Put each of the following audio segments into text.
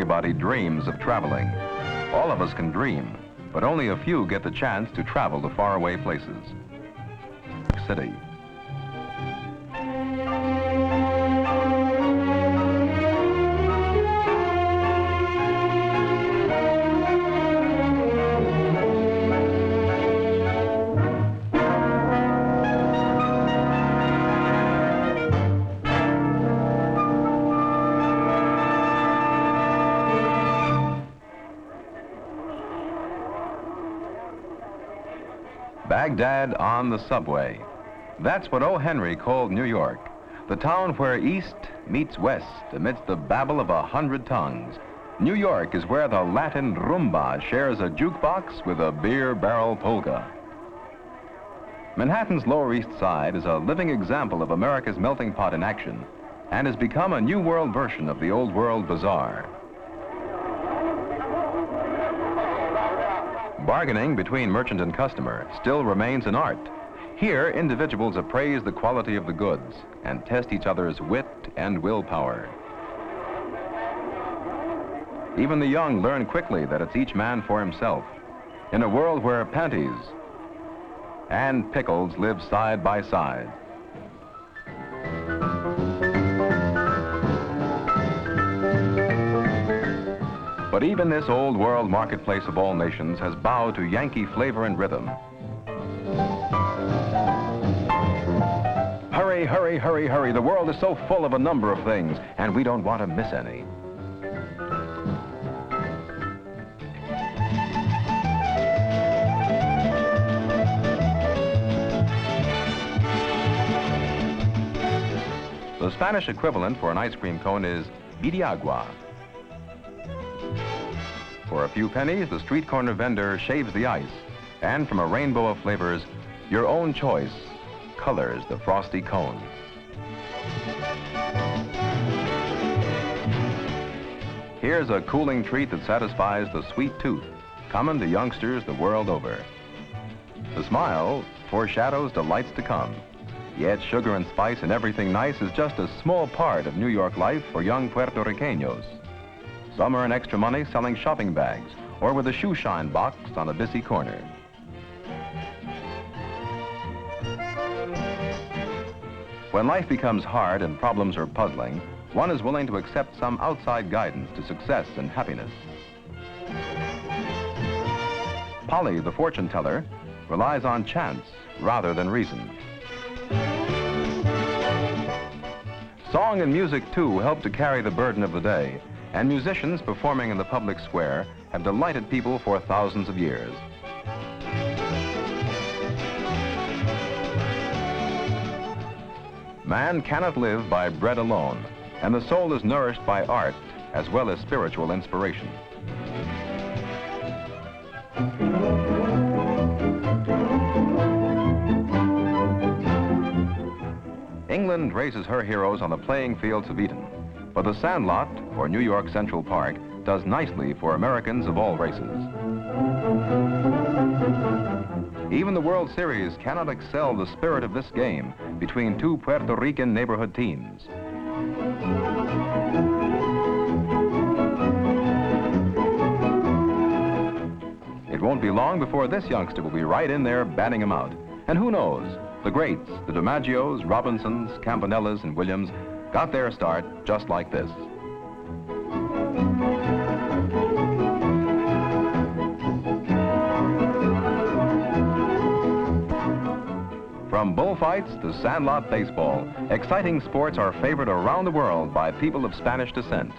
Everybody dreams of traveling. All of us can dream, but only a few get the chance to travel to faraway places. City. Baghdad on the subway. That's what O. Henry called New York, the town where east meets west amidst the babble of 100 tongues. New York is where the Latin rumba shares a jukebox with a beer barrel polka. Manhattan's Lower East Side is a living example of America's melting pot in action and has become a New World version of the Old World bazaar. Bargaining between merchant and customer still remains an art. Here, individuals appraise the quality of the goods and test each other's wit and willpower. Even the young learn quickly that it's each man for himself. In a world where panties and pickles live side by side. But even this old world marketplace of all nations has bowed to Yankee flavor and rhythm. Hurry, hurry, hurry, hurry. The world is so full of a number of things, and we don't want to miss any. The Spanish equivalent for an ice cream cone is Vidiagua. For a few pennies, the street corner vendor shaves the ice, and from a rainbow of flavors, your own choice colors the frosty cone. Here's a cooling treat that satisfies the sweet tooth, common to youngsters the world over. The smile foreshadows delights to come, yet sugar and spice and everything nice is just a small part of New York life for young Puerto Ricanos. Some earn extra money selling shopping bags or with a shoe shine box on a busy corner. When life becomes hard and problems are puzzling, one is willing to accept some outside guidance to success and happiness. Polly, the fortune teller, relies on chance rather than reason. Song and music, too, help to carry the burden of the day, and musicians performing in the public square have delighted people for thousands of years. Man cannot live by bread alone, and the soul is nourished by art as well as spiritual inspiration. England raises her heroes on the playing fields of Eden, but the Sandlot, or New York Central Park, does nicely for Americans of all races. Even the World Series cannot excel the spirit of this game between two Puerto Rican neighborhood teams. It won't be long before this youngster will be right in there batting him out. And who knows, the greats, the DiMaggios, Robinsons, Campanellas, and Williams got their start just like this. From bullfights to sandlot baseball, exciting sports are favored around the world by people of Spanish descent.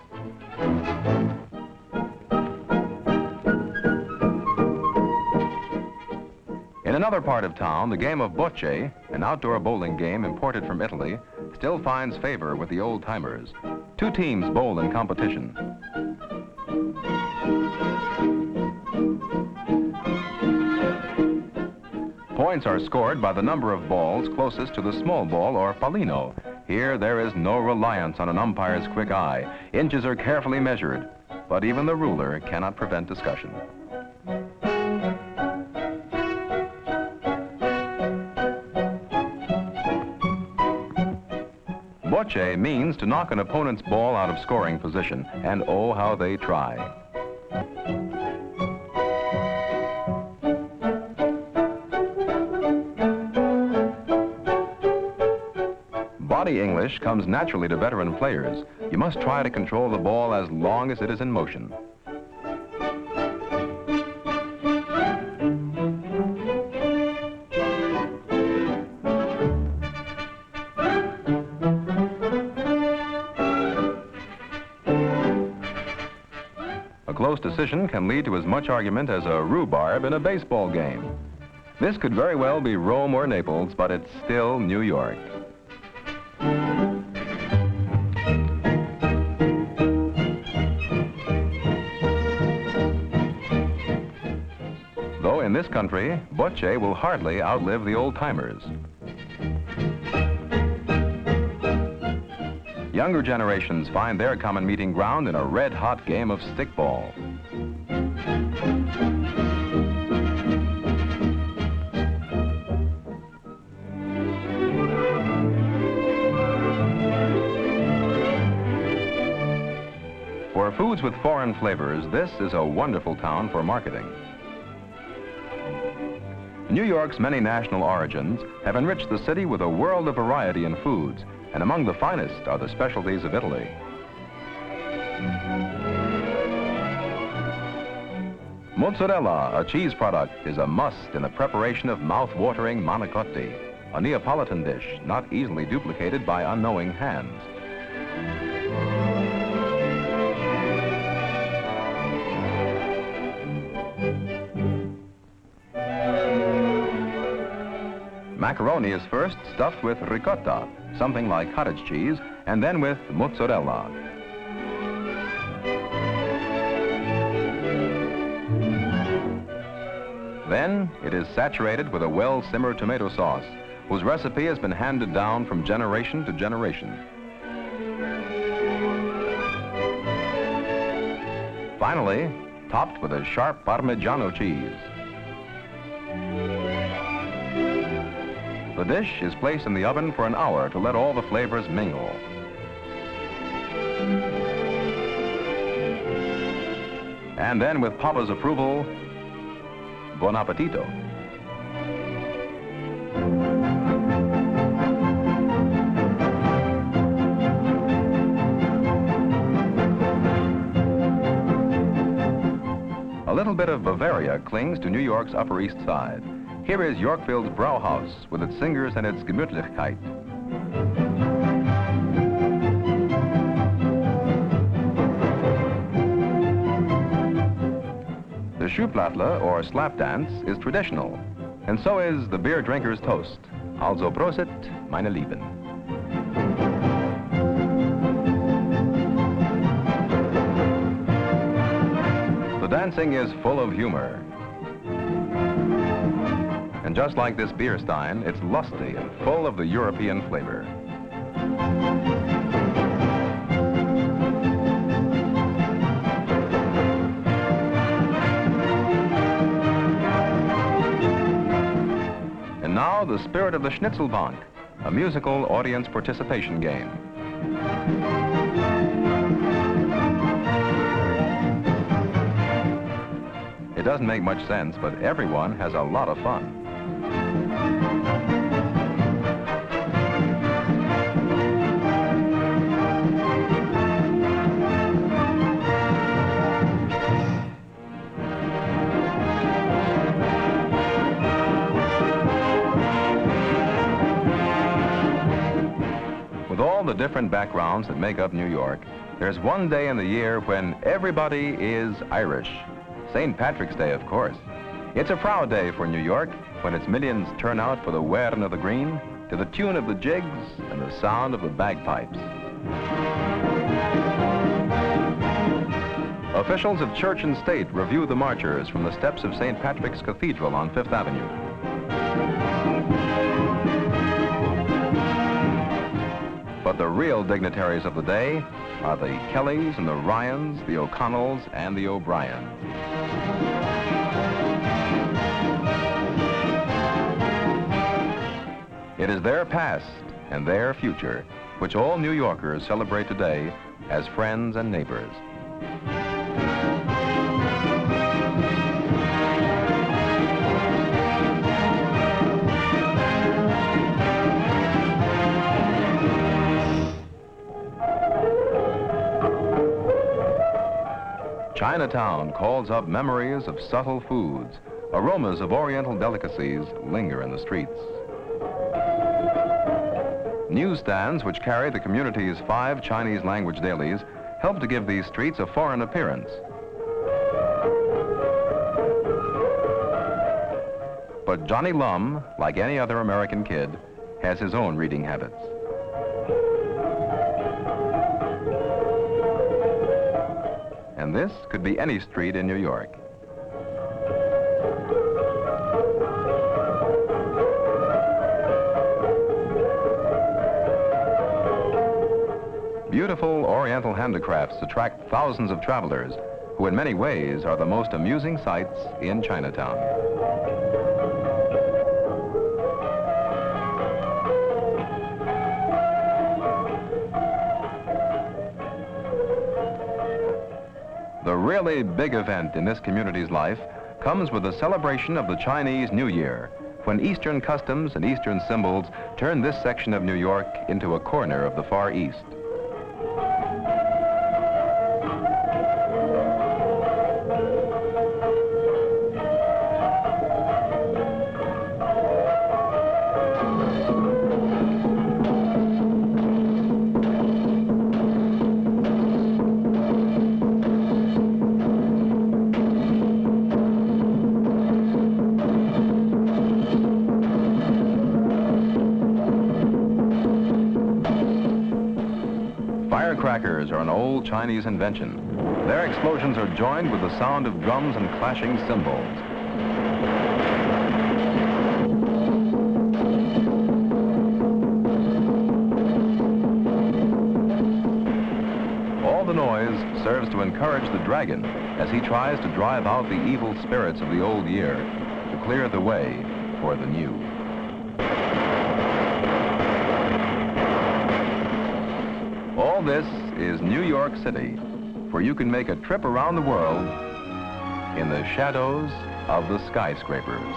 In another part of town, the game of bocce, an outdoor bowling game imported from Italy, still finds favor with the old-timers. Two teams bowl in competition. Points are scored by the number of balls closest to the small ball or palino. Here, there is no reliance on an umpire's quick eye. Inches are carefully measured, but even the ruler cannot prevent discussion. Bocce means to knock an opponent's ball out of scoring position, and oh, how they try. Body English comes naturally to veteran players. You must try to control the ball as long as it is in motion. A close decision can lead to as much argument as a rhubarb in a baseball game. This could very well be Rome or Naples, but it's still New York. Though in this country, Bocce will hardly outlive the old-timers. Younger generations find their common meeting ground in a red-hot game of stickball. For foods with foreign flavors, this is a wonderful town for marketing. New York's many national origins have enriched the city with a world of variety in foods, and among the finest are the specialties of Italy. Mozzarella, a cheese product, is a must in the preparation of mouth-watering manicotti, a Neapolitan dish not easily duplicated by unknowing hands. Macaroni is first stuffed with ricotta, something like cottage cheese, and then with mozzarella. Then it is saturated with a well-simmered tomato sauce, whose recipe has been handed down from generation to generation. Finally, topped with a sharp Parmigiano cheese. The dish is placed in the oven for an hour to let all the flavors mingle. And then, with Papa's approval, buon appetito. A little bit of Bavaria clings to New York's Upper East Side. Here is Yorkville's Brauhaus with its singers and its Gemütlichkeit. The Schuhplattler, or slap dance, is traditional, and so is the beer drinker's toast. Also Prosit, meine Lieben. The dancing is full of humor. And just like this beer stein, it's lusty and full of the European flavor. And now, the spirit of the Schnitzelbank, a musical audience participation game. It doesn't make much sense, but everyone has a lot of fun. With all the different backgrounds that make up New York, there's one day in the year when everybody is Irish. St. Patrick's Day, of course. It's a proud day for New York when its millions turn out for the wearing of the green to the tune of the jigs and the sound of the bagpipes. Officials of church and state review the marchers from the steps of St. Patrick's Cathedral on Fifth Avenue. But the real dignitaries of the day are the Kellys and the Ryans, the O'Connells and the O'Briens. It is their past and their future which all New Yorkers celebrate today as friends and neighbors. Chinatown calls up memories of subtle foods. Aromas of Oriental delicacies linger in the streets. Newsstands, which carry the community's 5 Chinese language dailies, help to give these streets a foreign appearance. But Johnny Lum, like any other American kid, has his own reading habits. And this could be any street in New York. Beautiful Oriental handicrafts attract thousands of travelers, who in many ways are the most amusing sights in Chinatown. The really big event in this community's life comes with the celebration of the Chinese New Year, when Eastern customs and Eastern symbols turn this section of New York into a corner of the Far East. Firecrackers are an old Chinese invention. Their explosions are joined with the sound of drums and clashing cymbals. All the noise serves to encourage the dragon as he tries to drive out the evil spirits of the old year to clear the way for the new. All this is New York City, where you can make a trip around the world in the shadows of the skyscrapers.